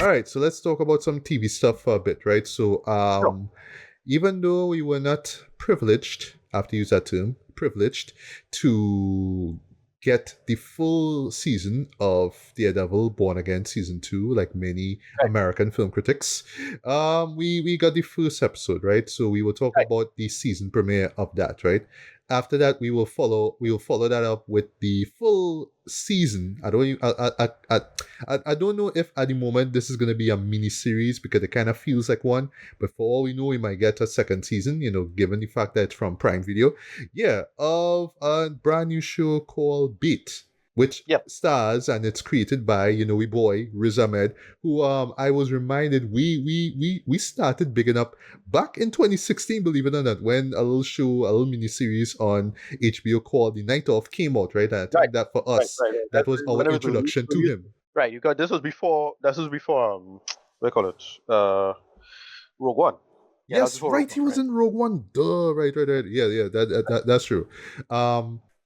right, so let's talk about some TV stuff for a bit, right? So, Sure. even though we were not privileged, I have to use that term, privileged, to get the full season of Daredevil Born Again season 2, like many Right. American film critics, we got the first episode, right? So we will talk Right. about the season premiere of that, right? After that, we will follow that up with the full season. I don't know if at the moment this is going to be a mini series because it kind of feels like one, but for all we know, we might get a second season, given the fact that it's from Prime Video. Yeah, of a brand new show called Beat, which Yep. stars and it's created by, we boy, Riz Ahmed, who I was reminded we started bigging up back in 2016, believe it or not, when a little show, a little mini series on HBO called The Night Of came out, right? And I Right. think that for Right. us, Right. Right. that was our When it was introduction to released, him. right? You got this was before. This was before. What do you call it? Rogue One. Yeah, that was Yes, before Rogue right. He One, was right? in Rogue One. Duh. Right. Right. Right. Yeah. Yeah. That's true.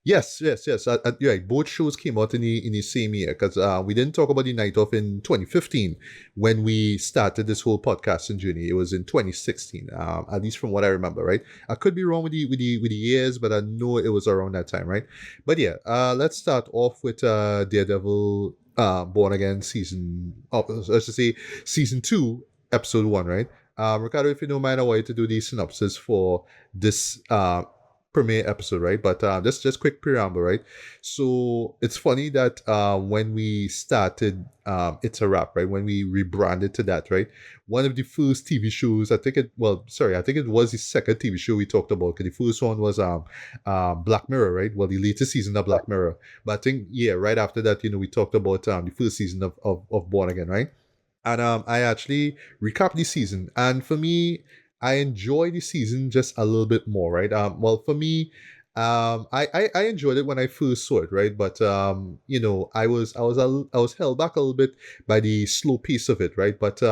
Yes. Yes. Yes. You're right. Both shows came out in the same year because we didn't talk about the Night Of in 2015 when we started this whole podcasting journey. It was in 2016. At least from what I remember. Right. I could be wrong with the years, but I know it was around that time. Right. But yeah. Let's start off with Daredevil. Born Again season. Let's just say season 2, episode 1. Right. Ricardo, if you don't mind, I want you to do the synopsis for this premiere episode, right? But just quick preamble, right? So it's funny that when we started It's a Wrap, right? When we rebranded to that, right? One of the first TV shows, I think it was the second TV show we talked about. 'Cause the first one was Black Mirror, right? Well, the latest season of Right. Black Mirror. But I think, yeah, right after that, we talked about the first season of Born Again, right? And I actually recapped the season. And for me, I enjoy the season just a little bit more, right? Well, for me, I enjoyed it when I first saw it, right? But I was held back a little bit by the slow pace of it, right? But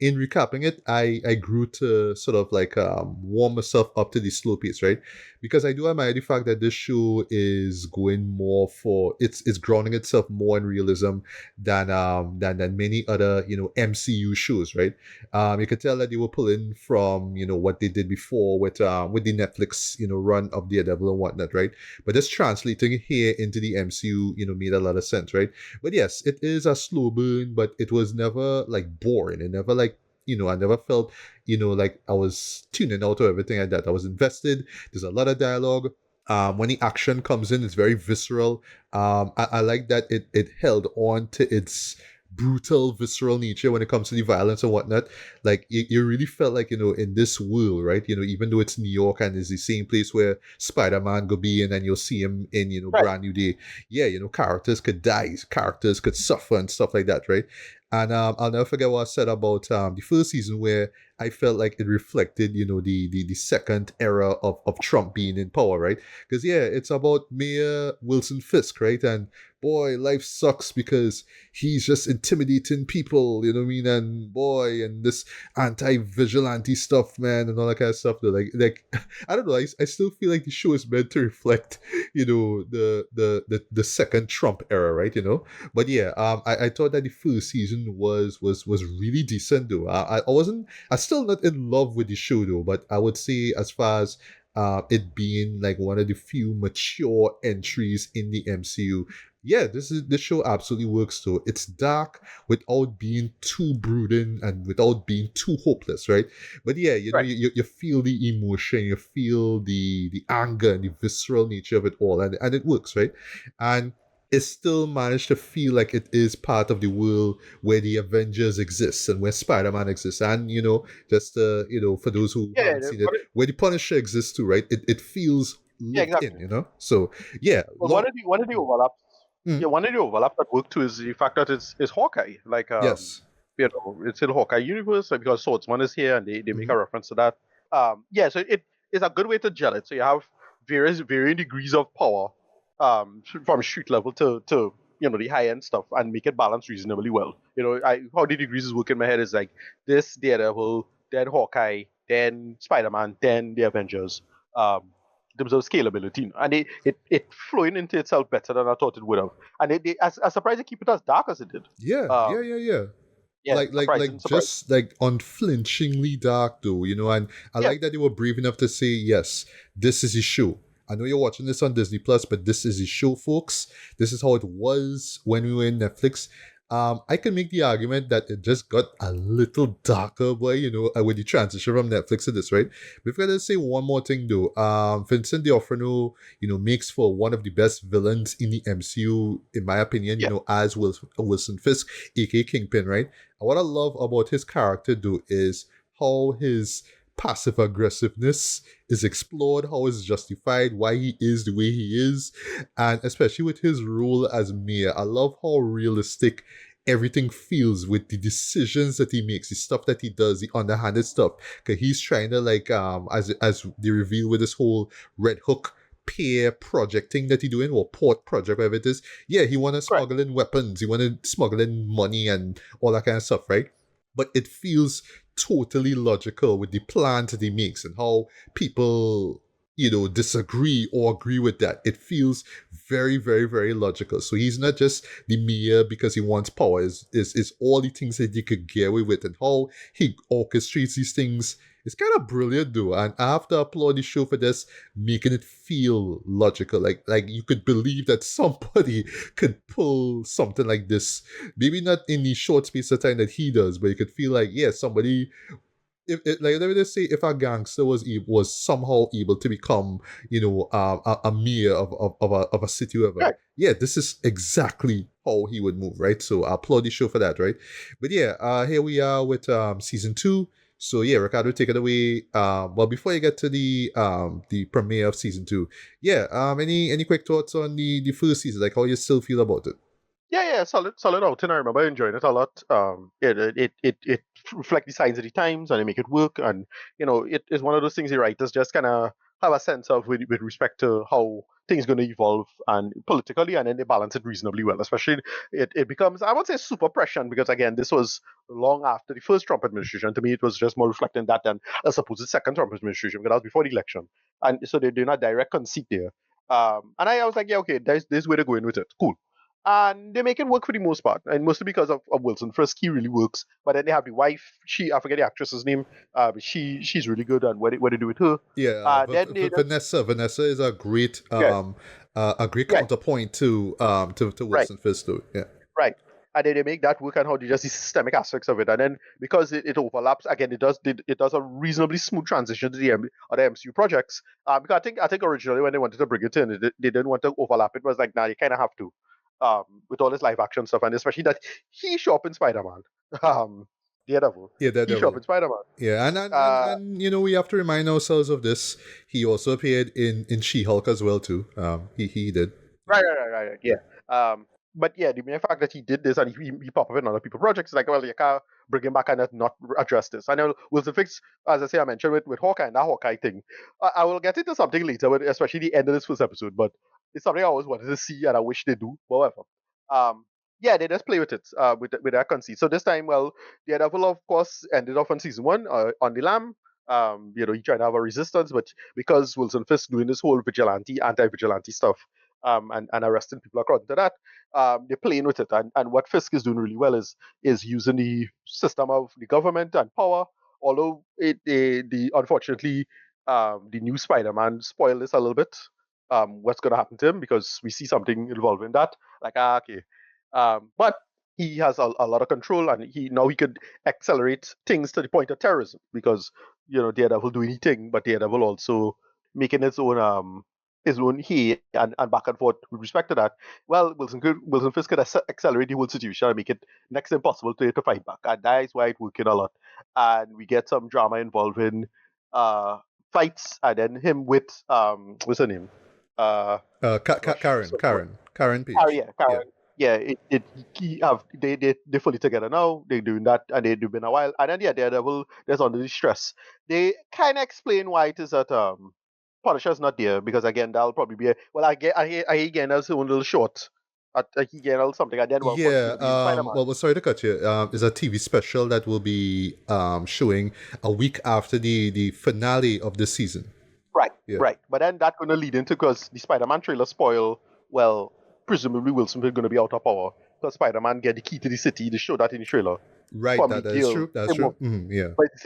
in recapping it, I grew to sort of like warm myself up to the slow pace, right? Because I do admire the fact that this show is going more for it's grounding itself more in realism than many other MCU shows, right? You could tell that they were pulling from what they did before with the Netflix run of Daredevil and whatnot, right? But just translating it here into the MCU made a lot of sense, right? But yes, it is a slow burn, but it was never like boring. It never like I never felt like I was tuning out or everything like that. I was invested. There's a lot of dialogue. When the action comes in, it's very visceral. I like that it held on to its brutal, visceral nature when it comes to the violence and whatnot. Like you really felt like in this world, right? Even though it's New York and it's the same place where Spider-Man go be in, and you'll see him in Right. Brand New Day. Yeah, characters could die, characters could suffer and stuff like that, right? And I'll never forget what I said about the first season where I felt like it reflected, the second era of Trump being in power, right? Because yeah, it's about Mayor Wilson Fisk, right? And boy, life sucks because he's just intimidating people, you know what I mean? And boy, and this anti-vigilante stuff, man, and all that kind of stuff. Though, like I don't know, I still feel like the show is meant to reflect, the second Trump era, right? But yeah, I thought that the first season was really decent though. I still not in love with the show though, but I would say as far as it being like one of the few mature entries in the MCU. Yeah, this show absolutely works though. It's dark without being too brooding and without being too hopeless, right? But yeah, Right. you feel the emotion, you feel the anger and the visceral nature of it all, and it works, right? And it still managed to feel like it is part of the world where the Avengers exist and where Spider-Man exists, and just for those who Yeah. haven't seen it, where the Punisher exists too, right? It feels Yeah. lived in, Exactly. So yeah, But one of the overlaps. Mm, Yeah, one of the overlaps that work too is the fact that it's Hawkeye. Like yes. it's in the Hawkeye universe, like, because Swordsman is here and they make Hmm. a reference to that. Yeah, so it is a good way to gel it. So you have varying degrees of power, from street level to the high end stuff, and make it balance reasonably well. How the degrees work in my head is like this Daredevil, then Hawkeye, then Spider-Man, then the Avengers. In terms of scalability, and it flowing into itself better than I thought it would have. And I surprised they keep it as dark as it did. Yeah, yeah, Um, yeah, yeah. Yeah, surprising, like surprising. just like unflinchingly dark though, and I Yeah, like that they were brave enough to say, yes, this is his show. I know you're watching this on Disney Plus, but this is his show, folks. This is how it was when we were in Netflix. I can make the argument that it just got a little darker, boy, with the transition from Netflix to this, right? Before I say one more thing though, Vincent D'Onofrio, makes for one of the best villains in the MCU, in my opinion, yeah, as Wilson Fisk, aka Kingpin, right? And what I love about his character, though, is how his passive aggressiveness is explored, how it's justified, why he is the way he is, and especially with his role as mayor. I love how realistic everything feels with the decisions that he makes, the stuff that he does, the underhanded stuff. Cause he's trying to as they reveal with this whole Red Hook peer project thing that he doing, or port project, whatever it is. Yeah, he wanna correct. smuggle in weapons, he wanna smuggle in money and all that kind of stuff, right? But it feels totally logical with the plans that he makes and how people disagree or agree with that. It feels very, very, very logical. So he's not just the mayor because he wants power. Is all the things that he could get away with, and how he orchestrates these things. It's kind of brilliant though, and I have to applaud the show for this, making it feel logical. Like you could believe that somebody could pull something like this. Maybe not in the short space of time that he does, but you could feel like, yeah, somebody, if like let me just say, if a gangster was somehow able to become a mayor of a city or whatever, Correct. yeah, this is exactly how he would move, right? So I applaud the show for that, right? But yeah, here we are with season 2. So yeah, Ricardo, take it away. Well, before you get to the premiere of season 2, yeah, any quick thoughts on the first season, like how you still feel about it? Yeah, solid, solid outing. I remember enjoying it a lot. It reflect the signs of the times and they make it work. And it is one of those things the writers just kind of have a sense of with respect to how things going to evolve and politically, and then they balance it reasonably well. Especially it becomes, I won't say super prescient, because again this was long after the first Trump administration. To me, it was just more reflecting that than a supposed second Trump administration, because that was before the election, and so they're doing a direct conceit there. And I was like, yeah, okay, there's where they're going with it. Cool, and they make it work for the most part, and mostly because of Wilson Fisk. He really works. But then they have the wife. I forget the actress's name, but she's really good, and what they do with her. Yeah, Then they just, Vanessa. Vanessa is yeah, a great yeah, counterpoint to right, Wilson Fisk, though. Yeah, right. And then they make that work, and how they just the systemic aspects of it, and then because it overlaps again, it does a reasonably smooth transition to the other MCU projects. Because I think originally when they wanted to bring it in, they didn't want to overlap. It was like, nah, you kind of have to, with all this live action stuff, and especially that he show up in Spider Man, Daredevil. yeah, He show up Daredevil. in Spider Man. Yeah, and we have to remind ourselves of this. He also appeared in She-Hulk as well too. He did. Yeah. Right. Yeah. But yeah, the mere fact that he did this and he pop up in other people's projects, like, well, you can't bring him back and not address this. I know Wilson Fix, as I say, I mentioned with Hawkeye and that Hawkeye thing. I will get into something later, especially the end of this first episode, but it's something I always wanted to see and I wish they do. However, um, yeah, they just play with it, with that conceit. So this time, well, the Daredevil, of course, ended off on season 1, on the Lamb. He tried to have a resistance, but because Wilson Fisk doing this whole vigilante, anti-vigilante stuff, and arresting people according to that, they're playing with it. And what Fisk is doing really well is using the system of the government and power. Although the unfortunately, the new Spider-Man spoiled this a little bit. What's going to happen to him, because we see something involving that. Like, okay, but he has a lot of control, and he could accelerate things to the point of terrorism, because Daredevil do anything, but Daredevil also making his own he and back and forth with respect to that. Well, Wilson Fisk could accelerate the whole situation and make it next to impossible to fight back, and that is why it's working a lot. And we get some drama involving uh, fights, and then him with what's her name? Gosh, Karen, so Karen Karen, Page. yeah, Yeah. Karen. Yeah, they fully together now. They're doing that, and they've been a while. And then yeah, Daredevil, there's under the stress. They kind of explain why it is that Punisher's not there, because again that'll probably be well. I again that's a little short. He get a little something, and then well, of course he's Yeah. gonna be in Spider Man. Well, sorry to cut you. Is a TV special that will be showing a week after the finale of this season. Right, Yeah. right. But then that's gonna lead into, because the Spider Man trailer spoil. Well, presumably Wilson is gonna be out of power because Spider-Man get the key to the city. They show that in the trailer Right, from the that is girl. true. That's true. Yeah. But the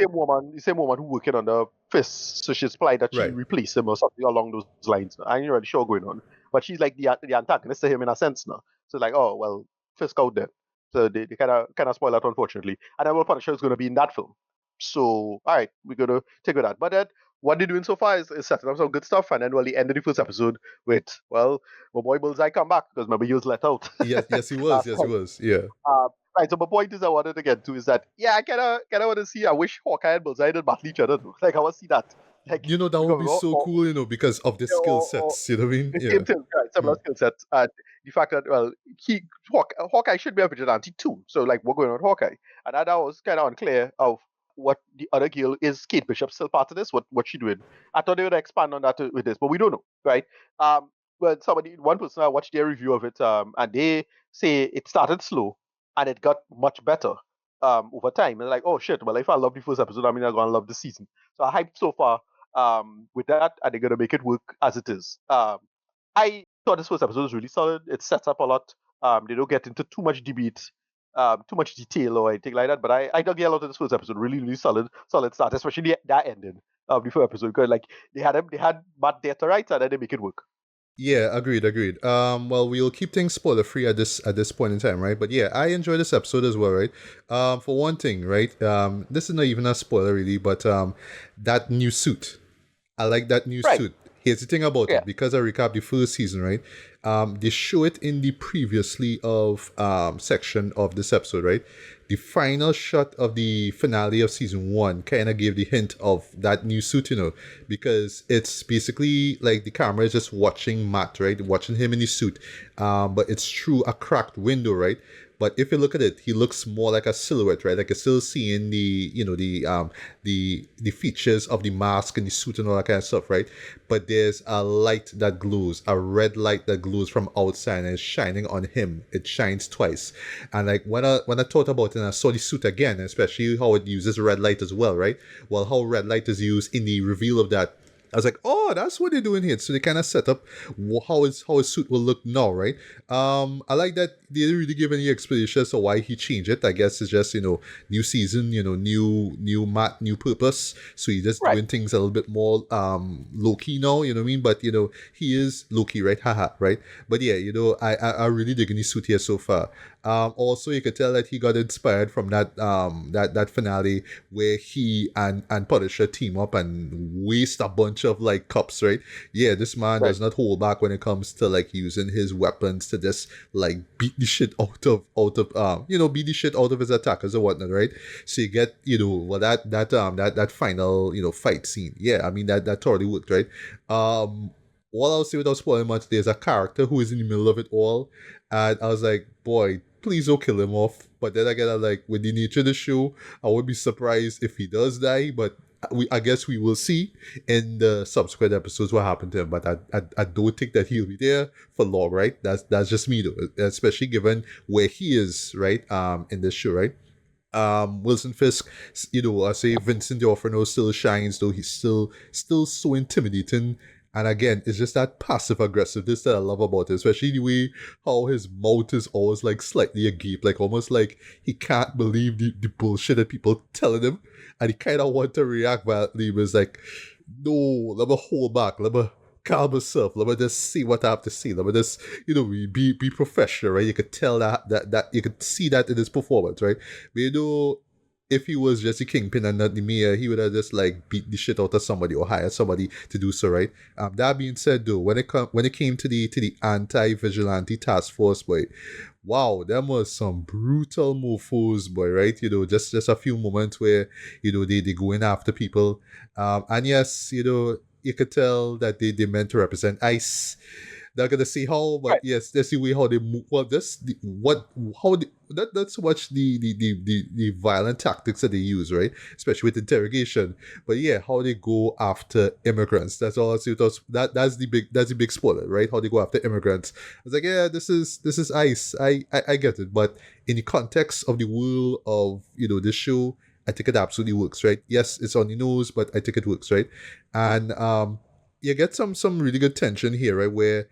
same woman who working on the fist, so she's implied that she Right. replaced him or something along those lines. I ain't really sure going on, but she's like the antagonist to him in a sense now. So like, oh well, Fisk out there. So they kind of spoil that unfortunately. And then Will Punisher is going to be in that film. So all right, we're gonna take with that. But then what they're doing so far is setting up some good stuff, and then well, the end of the first episode with well, my boy Bullseye come back because remember he was let out Yes, yes, he was. last Yes, he time. was. Yeah. Right, so my point is I wanted to get to is that yeah, I kinda want to see. I wish Hawkeye and Bullseye did battle each other. Though. Like I want to see that. Like That would because be so cool, because of the skill or sets. You know what I mean? the Yeah. same thing, right? Similar Mm. skill sets. And the fact that well, Hawkeye should be a vigilante too. So like, we're going on Hawkeye, and that was kind of unclear of what the other girl is. Kate Bishop still part of this? What she doing? I thought they would expand on that with this, but we don't know, right? But one person I watched their review of it, and they say it started slow and it got much better over time. And like, oh shit, well if I love the first episode, I mean I'm gonna love the season. So I hyped so far with that, and they're gonna make it work as it is. I thought this first episode was really solid. It sets up a lot. They don't get into too much debate, too much detail or anything like that. But I dug a lot of this first episode. Really, really solid start, especially that ending of the first episode because like they had Matt there to write and then they make it work. Yeah, agreed. Well, we'll keep things spoiler free at this point in time, right? But yeah, I enjoyed this episode as well, right? For one thing, right? This is not even a spoiler really, but that new suit. I like that new Right. suit. Here's the thing about Yeah. it, because I recapped the first season, right? They show it in the previously of section of this episode, right? The final shot of the finale of season one kind of gave the hint of that new suit, because it's basically like the camera is just watching Matt, right? Watching him in his suit, but it's through a cracked window, right? But if you look at it, he looks more like a silhouette, right? Like you're still seeing the features of the mask and the suit and all that kind of stuff, right? But there's a light that glows, a red light that glows from outside and it's shining on him. It shines twice. And like when I thought about it and I saw the suit again, especially how it uses red light as well, right? Well, how red light is used in the reveal of that, I was like, oh, that's what they're doing here. So they kind of set up how his suit will look now, right? I like that they didn't really give any explanation as to why he changed it. I guess it's just new season, new Matt, new purpose. So he's just Right. doing things a little bit more low key now. You know what I mean? But he is low key, right? Haha, right? But yeah, I really digging his suit here so far. Also, you could tell that he got inspired from that finale where he and Punisher team up and waste a bunch of like cups, right? Yeah, this man Right. does not hold back when it comes to like using his weapons to just like beat the shit out of beat the shit out of his attackers or whatnot, right? So you get well that final fight scene. Yeah, I mean that totally worked, right? What I'll say without spoiling much, there's a character who is in the middle of it all, and I was like, boy, please don't kill him off. But then again, I'm like, with the nature of the show, I would be surprised if he does die. But I guess we will see in the subsequent episodes what happened to him. But I don't think that he'll be there for long, right? That's just me though, especially given where he is, right? In this show, right? Wilson Fisk, I say Vincent D'Onofrio still shines, though he's still so intimidating. And again, it's just that passive aggressiveness that I love about it, especially the way how his mouth is always like slightly agape, like almost like he can't believe the bullshit that people telling him, and he kind of want to react violently, but it's like, no, let me hold back, let me calm myself, let me just see what I have to see, let me just be professional, right? You could tell that you could see that in his performance, right? But if he was just a kingpin and not the mayor, he would have just like beat the shit out of somebody or hire somebody to do so, right? That being said, though, when it came to the anti-vigilante task force, boy, wow, them was some brutal mofos, boy, right? Just a few moments where they go in after people, and yes, you could tell that they meant to represent ICE. Not gonna say how, but Right. yes, that's the way how they move. Well, that's the, what how they, that's much the violent tactics that they use, right? Especially with interrogation. But yeah, how they go after immigrants. That's all I see. That's the big spoiler, right? How they go after immigrants. I was like, yeah, this is ICE. I get it, but in the context of the world of this show, I think it absolutely works, right? Yes, it's on the nose, but I think it works, right? And you get some really good tension here, right? Where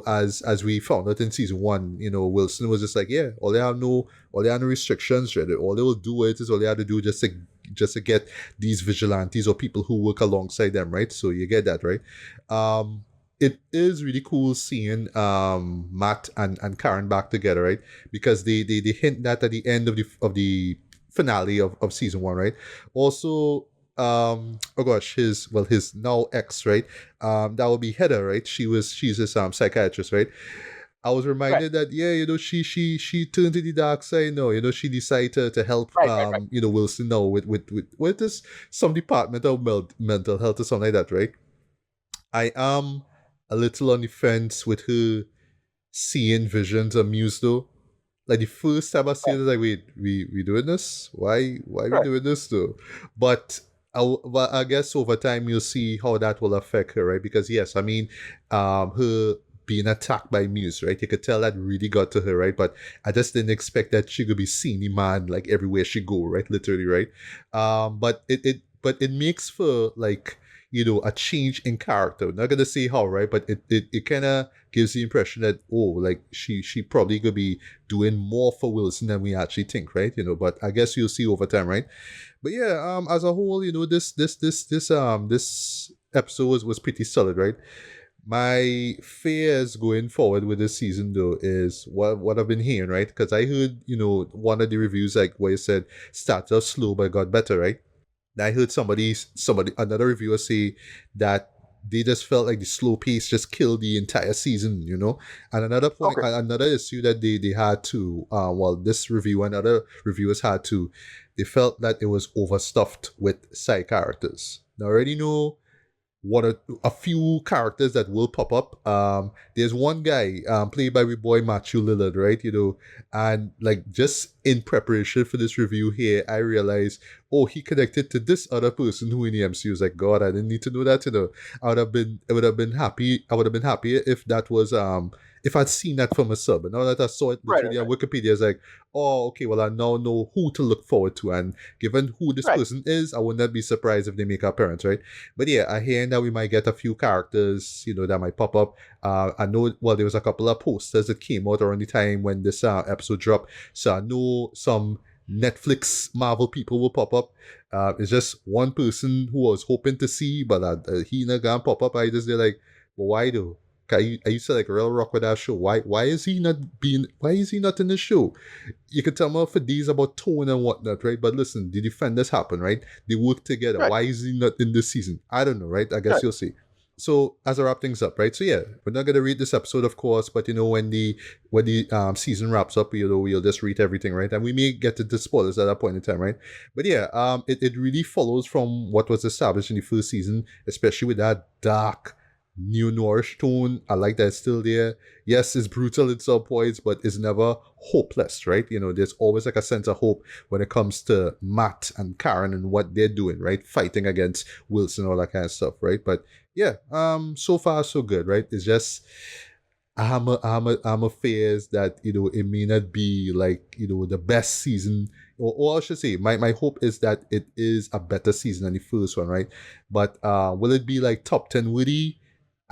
as we found out in season one, Wilson was just like, yeah, all they have no restrictions, right? All they will do all they have to do just to get these vigilantes or people who work alongside them, right? So you get that, right? It is really cool seeing Matt and Karen back together, right? Because they hint that at the end of the finale of season one, right? Also, oh gosh, his now ex, right? That would be Heather, right? She's his psychiatrist, right? I was Right, reminded that, yeah, she turned to the dark side. No, she decided to help right. Wilson now with this some department of mental health or something like that, right? I am a little on the fence with her seeing visions of Muse though. Like the first time I see it, I was like, wait, we doing this? Why we Right, doing this though? But I guess over time you'll see how that will affect her, right? Because yes, I mean, her being attacked by Muse, right? You could tell that really got to her, right? But I just didn't expect that she could be seeing the man like everywhere she go, right? Literally, right? But it makes for like a change in character. Not gonna say how, right? But it kind of gives the impression that, oh, like she probably could be doing more for Wilson than we actually think, right? But I guess you'll see over time, right? But yeah, as a whole, this episode was pretty solid, right? My fears going forward with this season though is what I've been hearing, right? Because I heard, one of the reviews like where it said started off slow but got better, right? And I heard another reviewer say that they just felt like the slow pace just killed the entire season. And okay, another issue that they had to, this review and other reviewers had to, they felt that it was overstuffed with side characters. Now, I already know a few characters that will pop up. There's one guy played by my boy Matthew Lillard, right? And like just in preparation for this review here, I realized, oh, he connected to this other person who in the MCU was like, God, I didn't need to know that. I would have been happy. I would have been happier if that was if I'd seen that from a sub. And now that I saw it right, literally on Wikipedia, it's like, oh, okay, well, I now know who to look forward to. And given who this right, person is, I would not be surprised if they make an appearance, right? But yeah, I hear that we might get a few characters, that might pop up. I know, well, there was a couple of posters that came out around the time when this episode dropped. So I know some Netflix Marvel people will pop up. It's just one person who I was hoping to see, but he not gonna pop up. I just did like, well, why though? I used to like real rock with that show. Why is he not being? Why is he not in the show? You could tell me for these about tone and whatnot, right? But listen, the defenders happen, right? They work together. right, Why is he not in this season? I don't know, right? I guess right. you'll see. So as I wrap things up, right? So yeah, we're not gonna read this episode, of course, but when the season wraps up, we'll just read everything, right? And we may get to the spoilers at that point in time, right? But yeah, it really follows from what was established in the first season, especially with that dark new noirish tone. I like that it's still there. Yes, it's brutal in some points, but it's never hopeless, right? There's always like a sense of hope when it comes to Matt and Karen and what they're doing, right? Fighting against Wilson, all that kind of stuff, right? But yeah, so far so good, right? It's just I'm a fears that it may not be like the best season, or I should say my hope is that it is a better season than the first one, right? But will it be like top 10 worthy?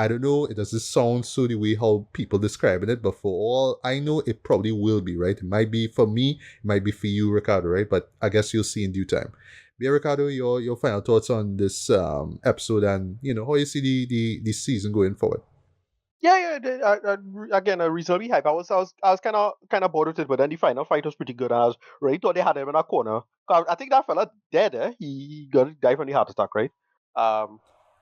I don't know. It doesn't sound so the way how people describing it, but for all I know, it probably will be, right? It might be for me, it might be for you, Ricardo, right? But I guess you'll see in due time. Yeah, Ricardo, your final thoughts on this episode and how you see the season going forward. Yeah. Again, a reasonably hype. I was kind of bored with it, but then the final fight was pretty good. And I was really thought they had him in a corner. 'Cause I think that fella dead. He got died from the heart attack, right? Um,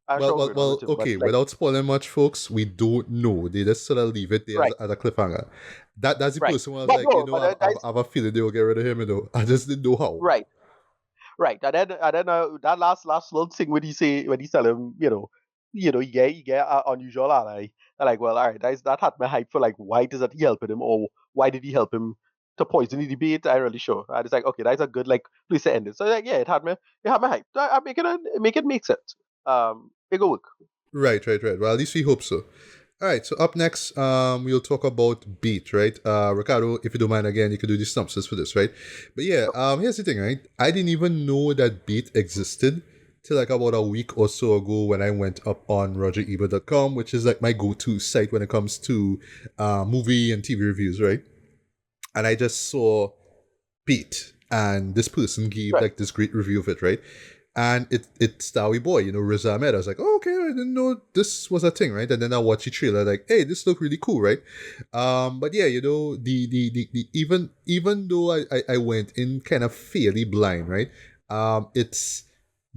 I'm Well, sure well, going on with well. him, but Okay. like, Without spoiling much, folks, we don't know. They just sort of leave it there right, as a cliffhanger. That's the right. person who was But like, no, but I have a feeling they will get rid of him. I just didn't know how. right. Right, and then that last little thing when he say when he tell him, you get unusual ally. And like, well, all right, that had me hype for like, why does that he helping him, or why did he help him to poison the debate? I'm really sure. And it's like, okay, that's a good like place to end it. So like, yeah, it had me hype. I make it make sense. It go work. Right. Well, at least we hope so. All right. So up next, we'll talk about Beat. Right. Ricardo, if you don't mind, again, you could do the synopsis for this, right? But yeah, here's the thing, right? I didn't even know that Beat existed till like about a week or so ago when I went up on rogerebert.com, which is like my go-to site when it comes to movie and TV reviews, right? And I just saw Pete, and this person gave Right. like this great review of it, right? And it's Dowie Boy, Riz Ahmed. I was like, oh, okay, I didn't know this was a thing, right? And then I watched the trailer, like, hey, this looked really cool, right? But yeah, the even though I went in kind of fairly blind, right? It's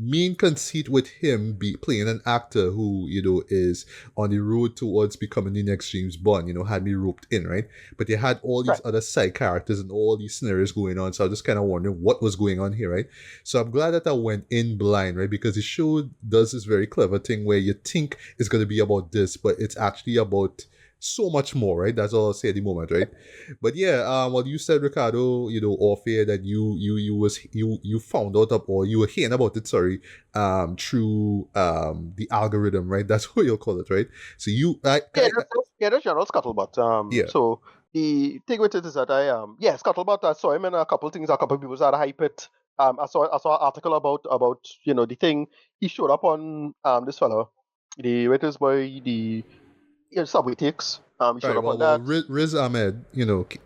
main conceit with him be playing an actor who is on the road towards becoming the next James Bond, had me roped in, right? But they had all these Right. other side characters and all these scenarios going on, so I was just kind of wondering what was going on here, right? So I'm glad that I went in blind, right? Because the show does this very clever thing where you think it's going to be about this, but it's actually about so much more, right? That's all I'll say at the moment, right? But yeah, well, you said, Ricardo, off air that you found out or you were hearing about it, sorry, through the algorithm, right? That's what you'll call it, right? So Yeah, that's general scuttlebutt. Yeah, So the thing with it is that yeah, scuttlebutt. I saw him in a couple of things. A couple of people started hype it. I saw an article about the thing. He showed up on this fellow, the waiters boy, the subway takes. He showed right. up Well, on that. Riz Ahmed,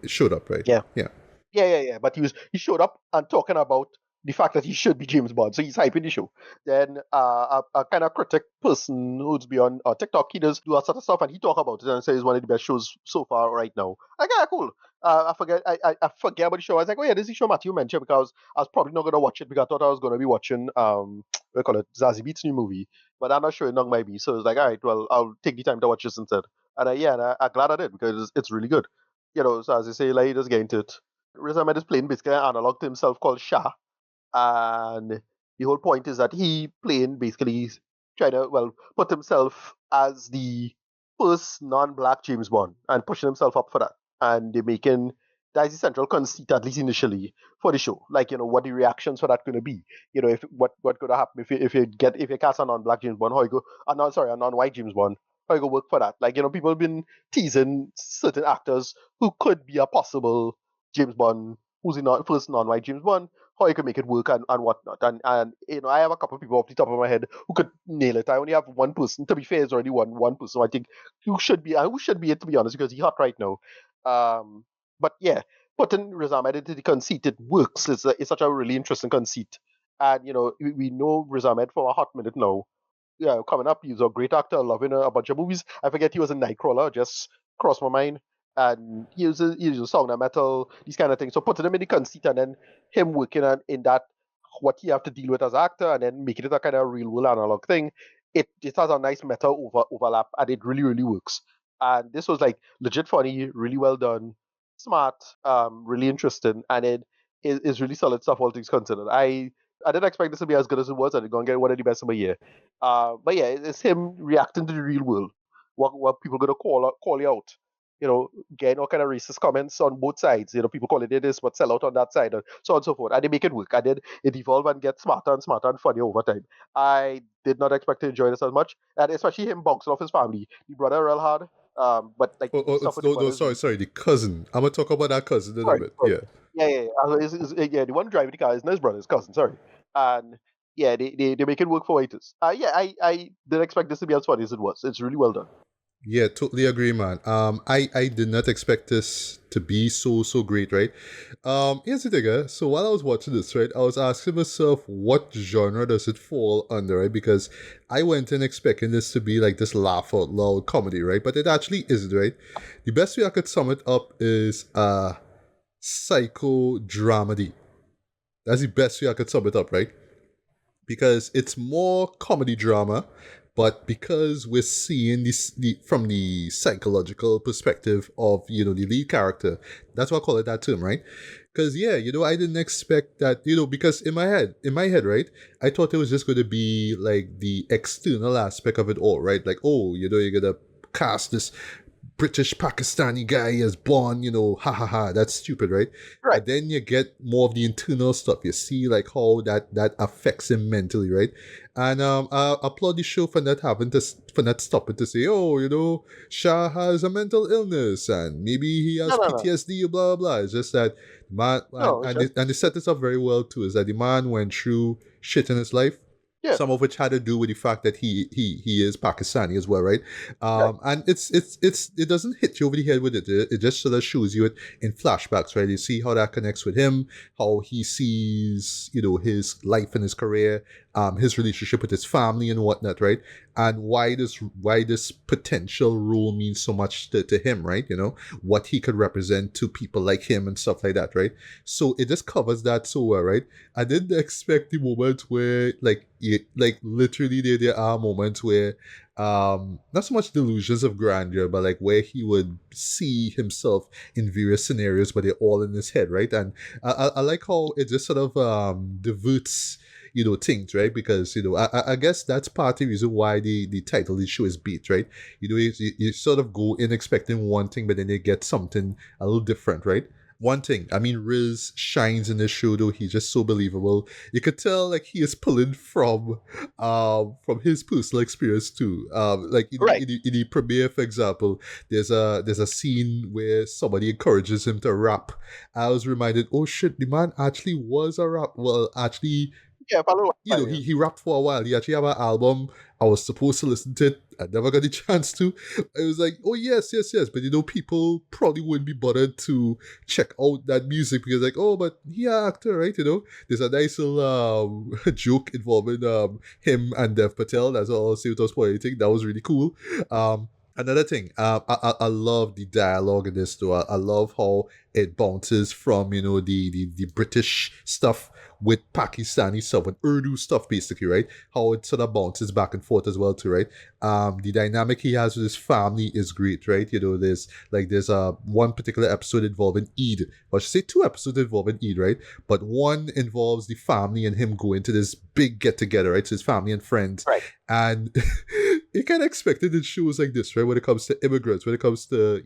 showed up, right? Yeah. Yeah. Yeah. But he showed up and talking about the fact that he should be James Bond, so he's hyping the show. Then a kind of critic person who's be on TikTok, he does do a sort of stuff, and he talk about it and says it's one of the best shows so far right now. Like, yeah, cool. I forget about the show. I was like, oh yeah, this is the show Matthew mentioned because I was probably not gonna watch it because I thought I was gonna be watching what do you call it, Zazie Beet's new movie, but I'm not sure it not might be. So it's like, all right, well, I'll take the time to watch this instead. And I'm glad I did because it's really good. So as you say, like, just get into it. Riz Ahmed is playing basically an analog to himself called Shah, and the whole point is that he playing basically trying to put himself as the first non-black James Bond and pushing himself up for that. And they're making that's the central conceit, at least initially, for the show. Like, what the reactions for that going to be. If what could happen if you cast a non-black James Bond, how you go? A non-white James Bond. How you go work for that? Like, people have been teasing certain actors who could be a possible James Bond, who's the first non-white James Bond, how you can make it work and whatnot. And I have a couple of people off the top of my head who could nail it. I only have one person. To be fair, it's already one person. I think who should be it, to be honest, because he's hot right now. But yeah, putting Riz Ahmed into the conceit, it works. It's such a really interesting conceit. And we know Riz Ahmed for a hot minute now. Yeah, coming up, he's a great actor, loving a bunch of movies. I forget he was in Nightcrawler, just crossed my mind. And he uses song and metal, these kind of things. So putting him in the conceit and then him working in that, what he have to deal with as an actor, and then making it a kind of real world analog thing, it has a nice meta overlap, and it really, really works. And this was like legit funny, really well done, smart, really interesting, and it is really solid stuff, all things considered. I didn't expect this to be as good as it was, and it's gonna get one of the best of my year. But yeah, it's him reacting to the real world. What people gonna call you out? Getting all kind of racist comments on both sides. People call it this, but sell out on that side, and so on and so forth. And they make it work. And then it evolve and get smarter and smarter and funnier over time. I did not expect to enjoy this as much, and especially him bouncing off his family. The brother real hard. But like Oh, the stuff with the no, no, brother is sorry, really sorry. The cousin. I'm gonna talk about that cousin in a sorry. bit. Sorry. Yeah. Yeah. Yeah, the one driving the car is his brother's cousin. Sorry, and yeah, they make it work for waiters. Yeah, I didn't expect this to be as funny as it was. It's really well done. Yeah, totally agree, man. I did not expect this to be so great, right? Here's the thing, so while I was watching this, right, I was asking myself what genre does it fall under, right? Because I went in expecting this to be like this laugh out loud comedy, right? But it actually isn't, right? The best way I could sum it up is psycho dramedy. That's the best way I could sum it up, right? Because it's more comedy drama, but because we're seeing from the psychological perspective of the lead character, that's why I call it that term, right? Because yeah, I didn't expect that, because in my head, right, I thought it was just going to be like the external aspect of it all, right? Like, oh, you're gonna cast this British Pakistani guy as Bond, ha ha ha, that's stupid, right? Right. And then you get more of the internal stuff. You see like how that affects him mentally, right? And I applaud the show for not stopping to say, oh, Shah has a mental illness and maybe he No, has no, no, PTSD, blah blah blah. It's just that man, no. It's just and they set this up very well too. Is that the man went through shit in his life, Yeah. some of which had to do with the fact that he is Pakistani as well, right? Right. And it doesn't hit you over the head with it. It just sort of shows you it in flashbacks, right? You see how that connects with him, how he sees, his life and his career, his relationship with his family and whatnot, right? And why this potential role means so much to him, right? What he could represent to people like him and stuff like that, right? So it just covers that so well, right? I didn't expect the moment where, like literally, there are moments where, not so much delusions of grandeur, but like where he would see himself in various scenarios, but they're all in his head, right? And I like how it just sort of diverts, things, right? Because I guess that's part of the reason why the title of the show is Beat, right? You sort of go in expecting one thing, but then you get something a little different, right? One thing, I mean, Riz shines in this show, though. He's just so believable. You could tell like he is pulling from his personal experience too. Like Right. in the premiere, for example, there's a scene where somebody encourages him to rap. I was reminded, oh shit, the man actually was a rap. Well, actually, Yeah. Follow up. he rapped for a while. He actually have an album. I was supposed to listen to it. I never got the chance to. It was like, oh yes, yes, yes. But people probably wouldn't be bothered to check out that music because like, oh, but he an actor, right? There's a nice little joke involving him and Dev Patel. That's all I'll say without spoiling anything. That was really cool. Another thing, I love the dialogue in this too. I love how it bounces from the British stuff with Pakistani stuff and Urdu stuff, basically, right? How it sort of bounces back and forth as well too, right? The dynamic he has with his family is great, right? There's one particular episode involving Eid, or I should say two episodes involving Eid, right? But one involves the family and him going to this big get together, right? So his family and friends, Right. and you kind of expect it in shows like this, right? When it comes to immigrants, when it comes to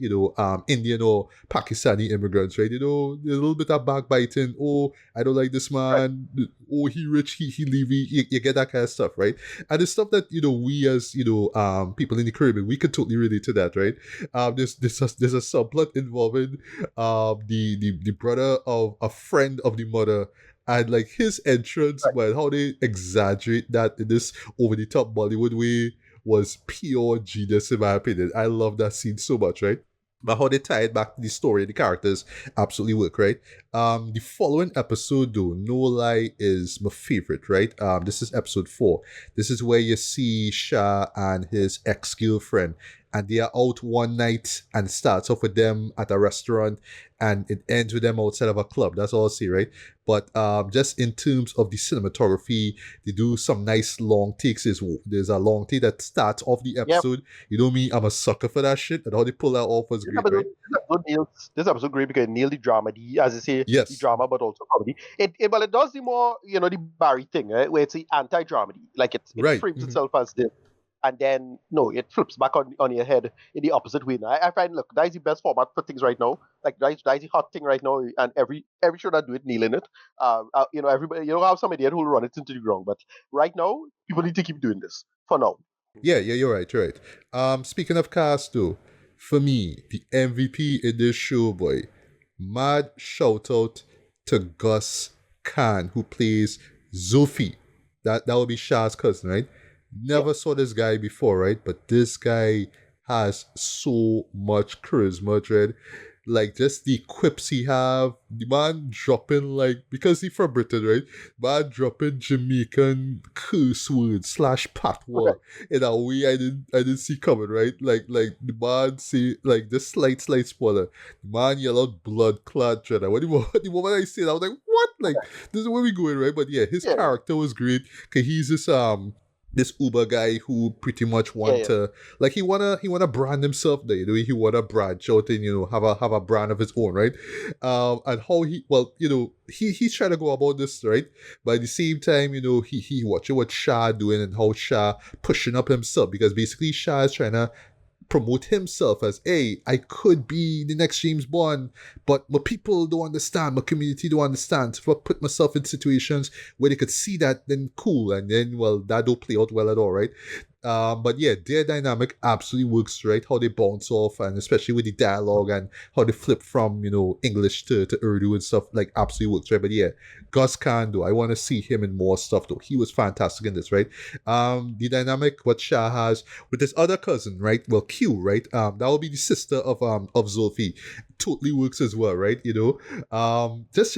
Indian or Pakistani immigrants, right? There's a little bit of backbiting. Oh, I don't like this Right. man. Oh, he rich, he leave me. You get that kind of stuff, right? And it's stuff that we as people in the Caribbean, we can totally relate to that, right? There's a subplot involving the brother of a friend of the mother. And like his entrance, Right. but how they exaggerate that in this over the top Bollywood way was pure genius in my opinion. I love that scene so much, right? But how they tie it back to the story, the characters absolutely work, right? The following episode, though, no lie, is my favorite, right? This is episode 4. This is where you see Shah and his ex-girlfriend, and they are out one night, and it starts off with them at a restaurant, and it ends with them outside of a club. That's all I see, right? But just in terms of the cinematography, they do some nice long takes. There's a long take that starts off the Yep. episode. You know me, I'm a sucker for that shit, and how they pull that off was great, right? This episode great because it nailed the drama, as I say, the Yes. drama, but also comedy. Well, it does the more, the Barry thing, right? Where it's the anti-dramedy. Like it Right. frames itself as this, and then no, it flips back on your head in the opposite way. Now, I find, look, that is the best format for things right now. Like that is the hot thing right now, and every show that do it, nailing it. Everybody, have some idiot who will run it into the ground, but right now, people need to keep doing this for now. Yeah, you're right, you're right. Speaking of cast though, for me, the MVP in this show, boy, mad shout out to Gus Khan, who plays Zulfi. That would be Shah's cousin, right? Yeah. Never saw this guy before, right? But this guy has so much charisma, Dread. Like just the quips he have, the man dropping like because he from Britain, right? Man dropping Jamaican curse words slash patois in a way I didn't see coming, right? Like the man say like this slight spoiler. The man yell out blood clot Dread. The moment I see it, I was like, what? Like this is where we going, right? But yeah, his Yeah. character was great. Cause he's this Uber guy who pretty much want Yeah. to like he wanna brand himself there, he wanna branch out and have a brand of his own, right? And how he's trying to go about this, right? But at the same time, he watching what Shah doing and how Shah pushing up himself because basically Shah is trying to promote himself as, hey, I could be the next James Bond, but my people don't understand, my community don't understand. So if I put myself in situations where they could see that, then cool. And then, well, that don't play out well at all, right? But yeah, their dynamic absolutely works, right? How they bounce off, and especially with the dialogue and how they flip from English to Urdu and stuff, like absolutely works, right? But yeah, Gus Khan though, I want to see him in more stuff though. He was fantastic in this, right? The dynamic what Shah has with his other cousin, right? Well, Q, right? That will be the sister of Zulfi. Totally works as well, right? Just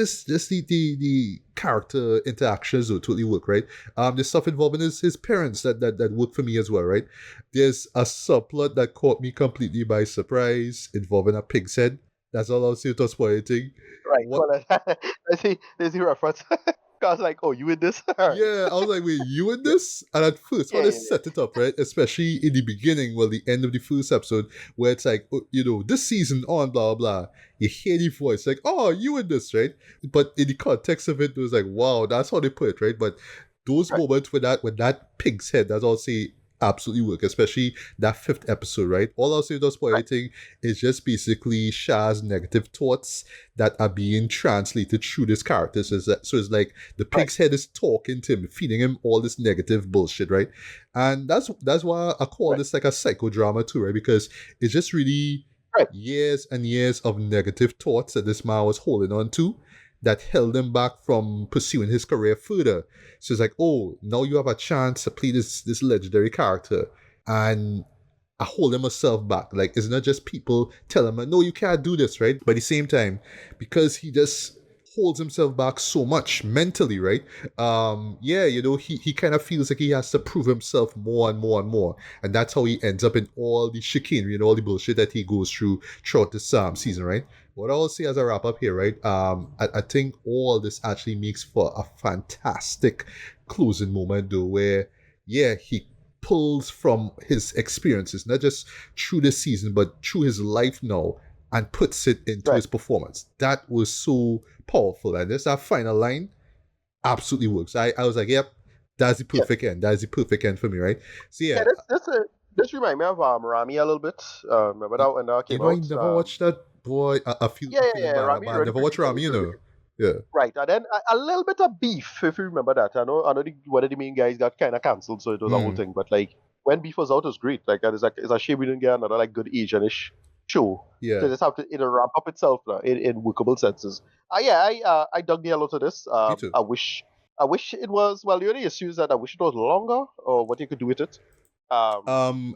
the character interactions will totally work, right? There's stuff involving his parents that work for me as well, right? There's a subplot that caught me completely by surprise involving a pig's head. That's all I'll say without spoiling. Right. What Well, there's the reference. I was like, oh, you in this? All right. Yeah, I was like, wait, you in Yeah. this? And at first, Yeah. when they Yeah. set it up, right, especially in the beginning, well, the end of the first episode, where it's like, oh, this season on, blah, blah, blah, you hear the voice, like, oh, you in this, right? But in the context of it, it was like, wow, that's how they put it, right? But those Right. moments with that pig's head, that's all I'll say absolutely work, especially that fifth episode, right? All I'll say without spoiling Right. anything is just basically Shah's negative thoughts that are being translated through this character. So it's like the Right. pig's head is talking to him, feeding him all this negative bullshit, right? And that's why I call Right. this like a psychodrama too, right? Because it's just really Right. years and years of negative thoughts that this man was holding on to that held him back from pursuing his career further. So it's like, oh, now you have a chance to play this legendary character, and I holding myself back. Like, it's not just people telling him, no, you can't do this, right? But at the same time, because he just holds himself back so much mentally, right? Yeah, he kind of feels like he has to prove himself more and more and more. And that's how he ends up in all the chicanery and all the bullshit that he goes through throughout this season, right? What I will say as a wrap up here, right? I think all this actually makes for a fantastic closing moment, though, where, yeah, he pulls from his experiences, not just through this season, but through his life now, and puts it into Right. his performance. That was so powerful. And this that final line absolutely works. I was like, yep, that's the Yeah. perfect end. That's the perfect end for me, right? So Yeah. yeah, This remind me of Rami a little bit. Remember you, that when that came I out? never watched that, boy. Yeah. I'm Yeah. feeling Yeah. bad. Rami I really never watched pretty funny. Rami, Yeah. Right, and then a little bit of beef, if you remember that. I know one of the main guys got kind of cancelled, so it was a whole Mm, thing. But like when beef was out, it was great. Like it's a shame we didn't get another like good Asianish show. yeah. So just have to it'll ramp up itself now in workable senses. Yeah, I dug the hell out of this. Me too. I wish it was well. The only issue is that I wish it was longer or what you could do with it.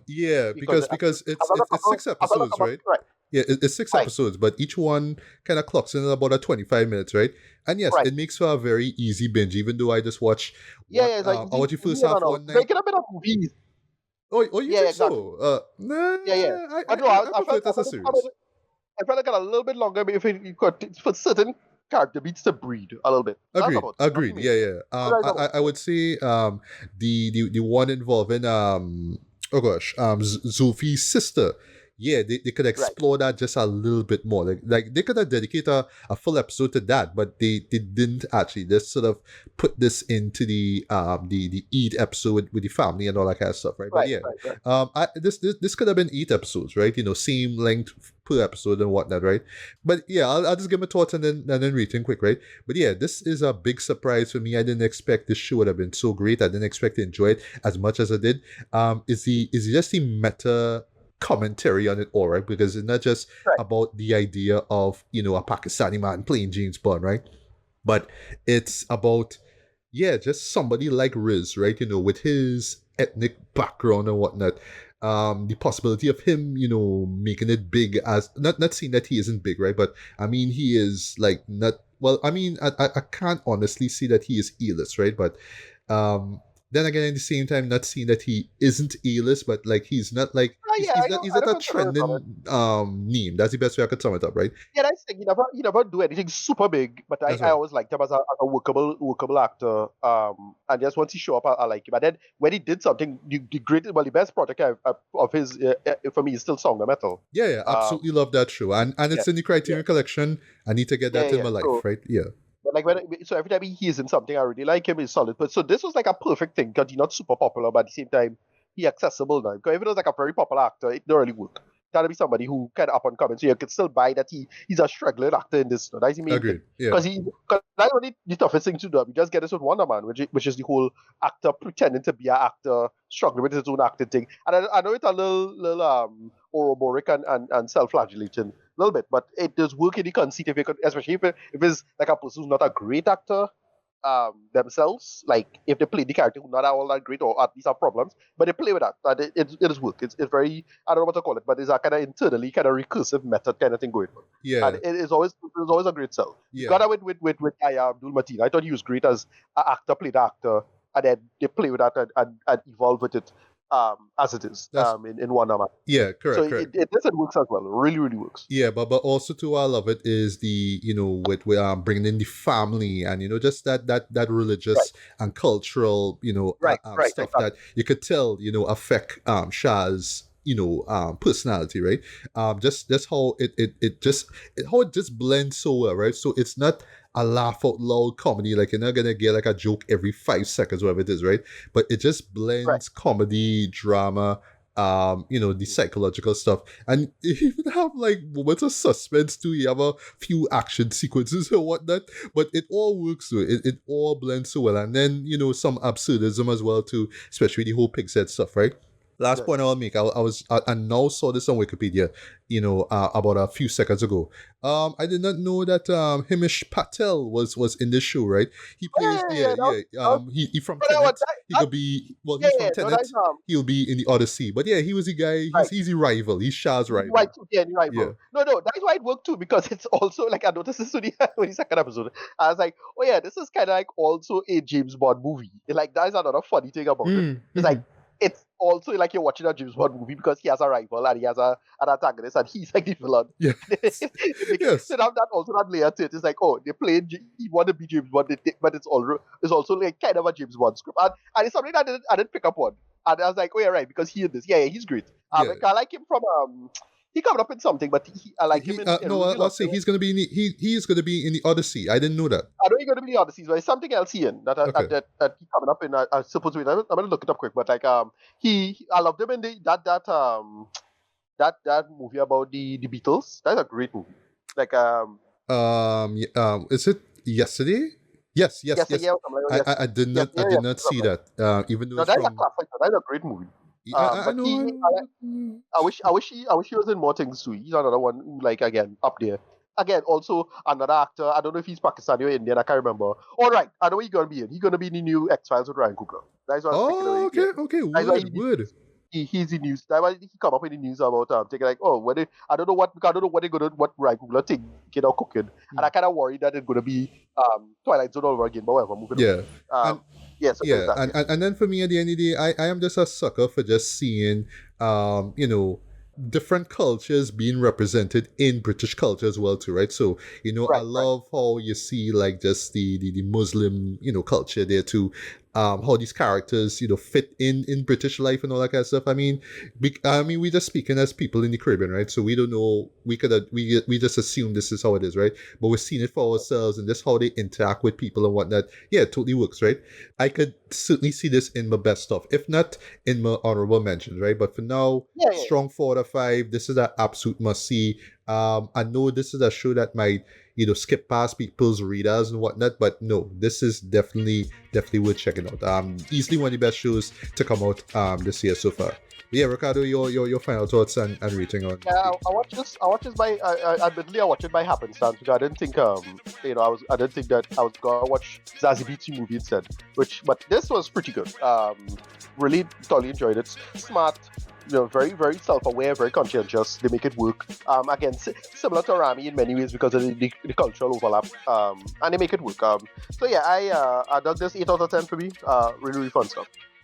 Yeah, Because because it's six I've got a episodes, couple right? right, Yeah, it's six right, episodes, but each one kind of clocks in at about a 25 minutes, right? And yes, right. it makes for a very easy binge, even though I just watch Yeah, yeah, it's like I watch the first easy in half and out. one It's like night. in a bit of movies. Oh, you Yeah, yeah, think exactly. so? Nah, Yeah, yeah. I don't know. I prefer it as a series. I felt like a little bit longer if you could for certain character beats to breed a little bit. That's about it. Nothing Agreed. Yeah, major. yeah. Otherwise, that was I would say the one involving oh gosh Zulfi's sister. Yeah, they could right, explore that just a little bit more. Like they could have dedicated a full episode to that, but they didn't actually. They sort of put this into the Eid episode with the family and all that kind of stuff, right? But right, yeah, right, right. this could have been 8 episodes, right? Same length per episode and whatnot, right? But yeah, I'll just give my thoughts and then rating quick, right? But yeah, this is a big surprise for me. I didn't expect this show would have been so great. I didn't expect to enjoy it as much as I did. Is just the meta commentary on it all, right? Because it's not just Right. about the idea of a Pakistani man playing James Bond, right? But it's about just somebody like Riz, right? With his ethnic background and whatnot. The possibility of him, making it big as not saying that he isn't big, right? But I mean, he is like not. Well, I mean, I can't honestly see that he is A-list, right? But um, then again, at the same time, not seeing that he isn't A-list, but like he's not like Yeah, he's I not don't a consider it on it. trending name. That's the best way I could sum it up, right? Yeah, that's the thing. He never do anything super big, but That's I right. always liked him as a workable actor. And just once he show up, I like him. But then when he did something, the best project of his for me is still Song of Metal. Yeah, absolutely love that show, and Yeah, it's in the yeah, Criterion Collection. I need to get yeah, that in yeah. my life, So right? Yeah. but like so every time he's in something, I really like him. He's solid. But so this was like a perfect thing because he's not super popular, but at the same time he accessible now. Because if it was like a very popular actor, it don't really work. trying to be somebody who kind of up and coming, so you could still buy that he's a struggling actor in this. That's the main thing. Agreed. Yeah. Because not only the toughest thing to do, you just get this with Wonder Man, which is the whole actor pretending to be an actor, struggling with his own acting thing. And I know it's a little oroboric and self-flagellating a little bit, but it does work in the conceit if you could, especially if it's like a person who's not a great actor themselves, like if they play the character who not all that great or at least have problems, but they play with that. And it is work. It's very, I don't know what to call it, but it's a kind of internally kind of recursive method kind of thing going on. Yeah. And it's always a great sell. Yeah. Got that with Abdul Mateen. I thought he was great as an actor, played actor, and then they play with that and evolve with it as it is in Wonder Man. Yeah, correct. So correct. it doesn't works as well. It really, really works. Yeah, but also too, I love it is the with bringing in the family and just that religious and cultural stuff that you could tell affect Shah's personality, right? Just how it just blends so well, right? So it's not a laugh out loud comedy, like you're not gonna get like a joke every 5 seconds, whatever it is, right? But it just blends comedy, drama, the psychological stuff, and you even have like moments of suspense too. You have a few action sequences and whatnot, but it all works so it all blends so well, and then some absurdism as well too, especially the whole pighead stuff, right? Last point I'll make, I now saw this on Wikipedia, about a few seconds ago. I did not know that Himish Patel was in this show, right? He plays, he from Tenet. He could be, well, he's from Tenet. He'll be in the Odyssey. But yeah, he was the guy, he's the rival. He's Shah's rival. Right, yeah, the rival. Yeah. No, that's why it worked too, because it's also, like, I noticed this when the second episode. I was like, oh yeah, this is kind of like also a James Bond movie. Like, that's another funny thing about it. It's like, it's also like you're watching a James Bond movie because he has a rival and he has an antagonist and he's like the villain. Yeah. Yes. So now that also that layer to it is like, oh, they're playing, he want to be James Bond, but it's also like kind of a James Bond script. And it's something I didn't pick up on. And I was like, oh yeah, right, because he is this. Yeah, he's great. I like him from he coming up in something, but I like him in I'll say he's gonna be in he is gonna be in the Odyssey. I didn't know that. I know he's gonna be in the Odyssey, but it's something else he in that he coming up in. I suppose I'm gonna look it up quick, but like I loved him in that movie about the Beatles. That's a great movie. Like is it Yesterday? Yes. I did not see that. Even though that's a classic. That's a great movie. I know. I wish he was in more things too. He's another one who, like, again, up there. Again, also another actor. I don't know if he's Pakistani or Indian. I can't remember. All right, I know he's gonna be in. He's gonna be in the new X-Files with Ryan Coogler. That's what I'm thinking. Okay. Word. He's in news. That's why he come up in the news about taking like, oh, I don't know what they're gonna, what Ryan Coogler thinking or cooking, and I kind of worried that it's gonna be Twilight Zone all over again. But whatever, moving on. And then for me at the end of the day, I am just a sucker for just seeing different cultures being represented in British culture as well too, right? So I love how you see like just the Muslim culture there too, how these characters fit in British life and all that kind of stuff. I mean we're just speaking as people in the Caribbean, right? So we don't know, we just assume this is how it is, right? But we're seeing it for ourselves and just how they interact with people and whatnot. Yeah, it totally works, right? I could certainly see this in my best stuff, if not in my honorable mentions, right? But for now, strong 4 out of 5. This is an absolute must see. I know this is a show that might skip past people's readers and whatnot, but no, this is definitely worth checking out. Easily one of the best shows to come out this year so far. But yeah, Ricardo, your final thoughts and rating on. Yeah, I watched this by admittedly I watched it by happenstance because I didn't think I didn't think that I was gonna watch Zazie Beetz movie instead. But this was pretty good. Really thoroughly enjoyed it. Smart. Very, very self-aware, very conscientious. They make it work. Again, similar to Rami in many ways because of the cultural overlap. And they make it work. So yeah, I dug this 8 out of 10 for me. Really, really fun stuff.